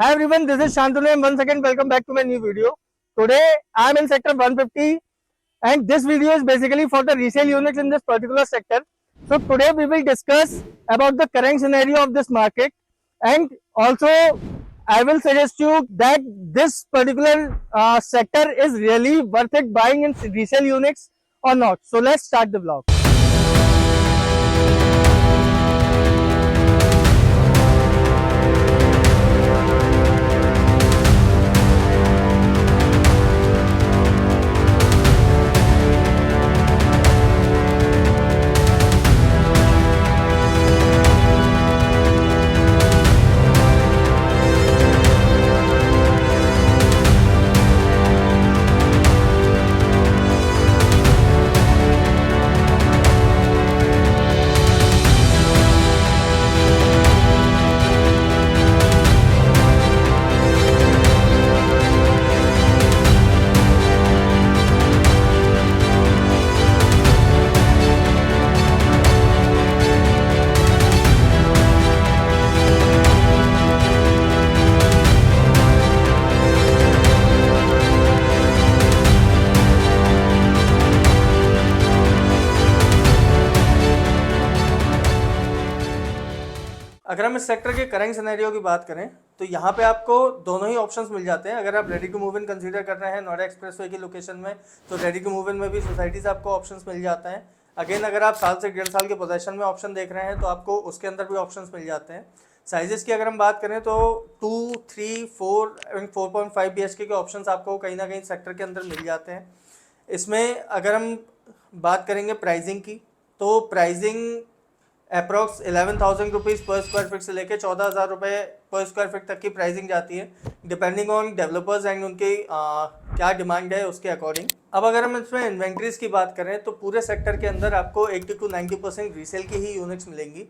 Hi everyone, this is Shantanu and once again welcome back to my new video. Today I am in sector 150 and this video is basically for the resale units in this particular sector. So today we will discuss about the current scenario of this market, and also I will suggest you that this particular sector is really worth it buying in resale units or not. So let's start the vlog. अगर हम इस sector के current scenario की बात करें तो यहाँ पे आपको दोनों ही ऑप्शंस मिल जाते हैं। अगर आप ready to move in consider कर रहे हैं नोएडा एक्सप्रेसवे की लोकेशन में, तो रेडी टू मूव इन में भी सोसाइटीज आपको ऑप्शंस मिल जाते हैं। अगेन अगर आप साल से 1.5 साल के पोजेशन में ऑप्शन देख रहे हैं तो आपको उसके अंदर भी ऑप्शंस मिल जाते हैं। साइजेस की अगर हम बात करें तो 2, 3, 4 एंड 4.5 BHK के ऑप्शंस आपको कहीं ना कहीं सेक्टर के अंदर मिल जाते हैं। इसमें अगर हम बात करेंगे प्राइसिंग की, तो प्राइसिंग अप्रॉक्स 11,000 रुपीज़ पर स्क्वायर फीट से लेकर 14,000 रुपये पर स्क्वायर फीट तक की प्राइसिंग जाती है, डिपेंडिंग ऑन डेवलपर्स एंड उनकी क्या डिमांड है उसके अकॉर्डिंग। अब अगर हम इसमें इन्वेंट्रीज की बात करें तो पूरे सेक्टर के अंदर आपको 80 to 90% रीसेल की ही यूनिट्स मिलेंगी।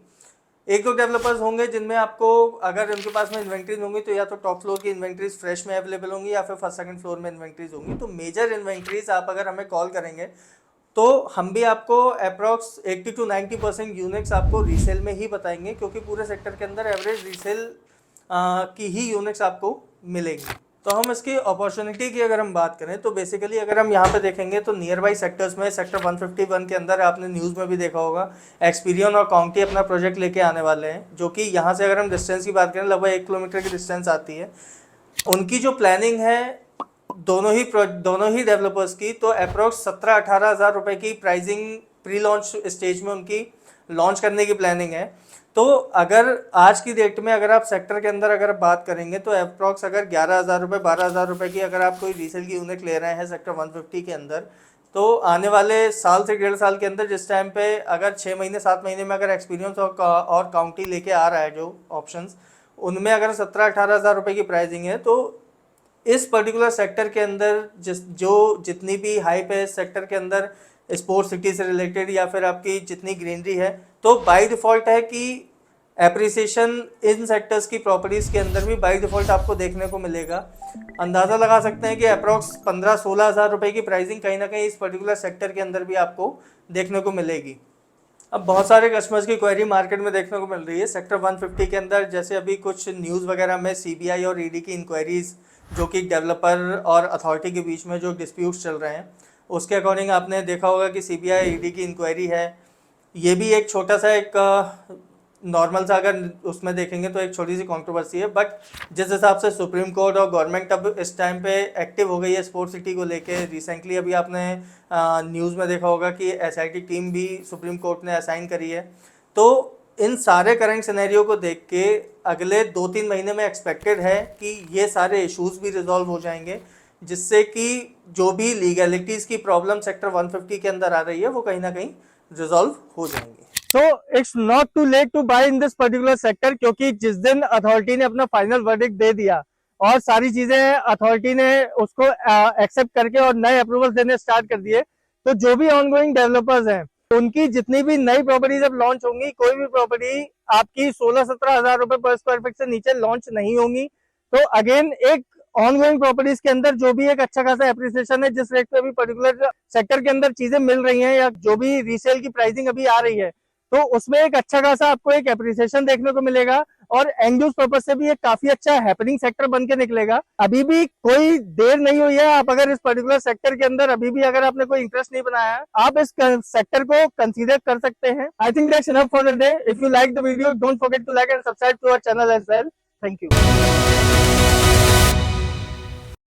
एक दो डेवलपर्स होंगे जिनमें आपको अगर उनके पास में इन्वेंट्रीज होंगी तो या तो टॉप फ्लोर की इन्वेंट्रीज फ्रेश में अवेलेबल होंगी या फिर फर्स्ट सेकंड फ्लोर में इन्वेंट्रीज होंगी। तो मेजर इन्वेंट्रीज आप अगर हमें कॉल करेंगे तो हम भी आपको अप्रॉक्स 80 to 90% यूनिट्स आपको रीसेल में ही बताएंगे, क्योंकि पूरे सेक्टर के अंदर एवरेज रीसेल की ही यूनिट्स आपको मिलेंगी। तो हम इसकी अपॉर्चुनिटी की अगर हम बात करें तो बेसिकली अगर हम यहाँ पे देखेंगे तो नियर बाई सेक्टर्स में सेक्टर 151 के अंदर आपने न्यूज़ में भी देखा होगा एक्सपीरियन और काउंटी अपना प्रोजेक्ट लेके आने वाले हैं, जो कि यहाँ से अगर हम डिस्टेंस की बात करें लगभग 1 किलोमीटर की डिस्टेंस आती है। उनकी जो प्लानिंग है दोनों ही डेवलपर्स की, तो अप्रोक्स 17-18 हज़ार रुपये की प्राइसिंग प्री लॉन्च स्टेज में उनकी लॉन्च करने की प्लानिंग है। तो अगर आज की डेट में अगर आप सेक्टर के अंदर अगर बात करेंगे तो अप्रॉक्स अगर 11,000 रुपये 12,000 रुपये की अगर आप कोई रीसेल की यूनिट ले रहे हैं सेक्टर 150 के अंदर, तो आने वाले साल से 1.5 साल के अंदर जिस टाइम पे अगर 6 महीने 7 महीने में अगर एक्सपीरियंस और काउंटी लेके आ रहा है जो ऑप्शंस, उनमें अगर 17-18 हज़ार रुपये की प्राइसिंग है, तो इस पर्टिकुलर सेक्टर के अंदर जितनी भी हाइप है सेक्टर के अंदर स्पोर्ट्स सिटी से रिलेटेड या फिर आपकी जितनी ग्रीनरी है, तो बाय डिफ़ॉल्ट है कि एप्रिसिएशन इन सेक्टर्स की प्रॉपर्टीज़ के अंदर भी बाय डिफ़ॉल्ट आपको देखने को मिलेगा। अंदाज़ा लगा सकते हैं कि अप्रॉक्स 15-16 हज़ार रुपये की प्राइसिंग कहीं ना कहीं इस पर्टिकुलर सेक्टर के अंदर भी आपको देखने को मिलेगी। अब बहुत सारे कस्टमर्स की क्वेरी मार्केट में देखने को मिल रही है सेक्टर 150 के अंदर, जैसे अभी कुछ न्यूज़ वगैरह में CBI और ED की इंक्वायरीज़ जो कि डेवलपर और अथॉरिटी के बीच में जो डिस्प्यूट्स चल रहे हैं उसके अकॉर्डिंग आपने देखा होगा कि CBI ED की इंक्वायरी है। ये भी एक छोटा सा एक नॉर्मल सा अगर उसमें देखेंगे तो एक छोटी सी कंट्रोवर्सी है, बट जिस हिसाब से सुप्रीम कोर्ट और गवर्नमेंट अब इस टाइम पे एक्टिव हो गई है स्पोर्ट्स सिटी को लेके, रिसेंटली अभी आपने न्यूज़ में देखा होगा कि SIT टीम भी सुप्रीम कोर्ट ने असाइन करी है। तो इन सारे करंट सिनेरियो को देख के अगले 2-3 महीने में एक्सपेक्टेड है कि ये सारे इश्यूज भी रिजॉल्व हो जाएंगे, जिससे कि जो भी लीगैलिटीज़ की प्रॉब्लम सेक्टर 150 के अंदर आ रही है वो कहीं ना कहीं रिजॉल्व हो जाएंगे। So it's not too late to buy in this particular sector, क्योंकि जिस दिन अथॉरिटी ने अपना फाइनल वर्डिक्ट दे दिया और सारी चीजें अथॉरिटी ने उसको एक्सेप्ट करके और नए अप्रूवल देने स्टार्ट कर दिए, तो जो भी ऑनगोइंग डेवलपर्स हैं उनकी जितनी भी नई प्रॉपर्टीज अब लॉन्च होंगी, कोई भी प्रॉपर्टी आपकी 16-17 हज़ार रुपए पर स्क्वायर फीट से नीचे लॉन्च नहीं होंगी। तो अगेन एक ऑनगोइंग प्रॉपर्टीज के अंदर जो भी एक अच्छा खासा एप्रिसिएशन है, जिस रेट पे अभी पर्टिकुलर सेक्टर के अंदर चीजें मिल रही हैं या जो भी रीसेल की प्राइसिंग अभी आ रही है, तो उसमें एक अच्छा खासा आपको एक एप्रिसिएशन देखने को मिलेगा और एंड यूज पर्पज से भी एक काफी अच्छा हैपनिंग सेक्टर बन के निकलेगा। अभी भी कोई देर नहीं हुई है, आप अगर इस पर्टिकुलर सेक्टर के अंदर अभी भी अगर आपने कोई इंटरेस्ट नहीं बनाया है, आप इस सेक्टर को कंसीडर कर सकते हैं। I think that's enough for the day. If you like the video, don't forget to like and subscribe to our channel as well. Thank you.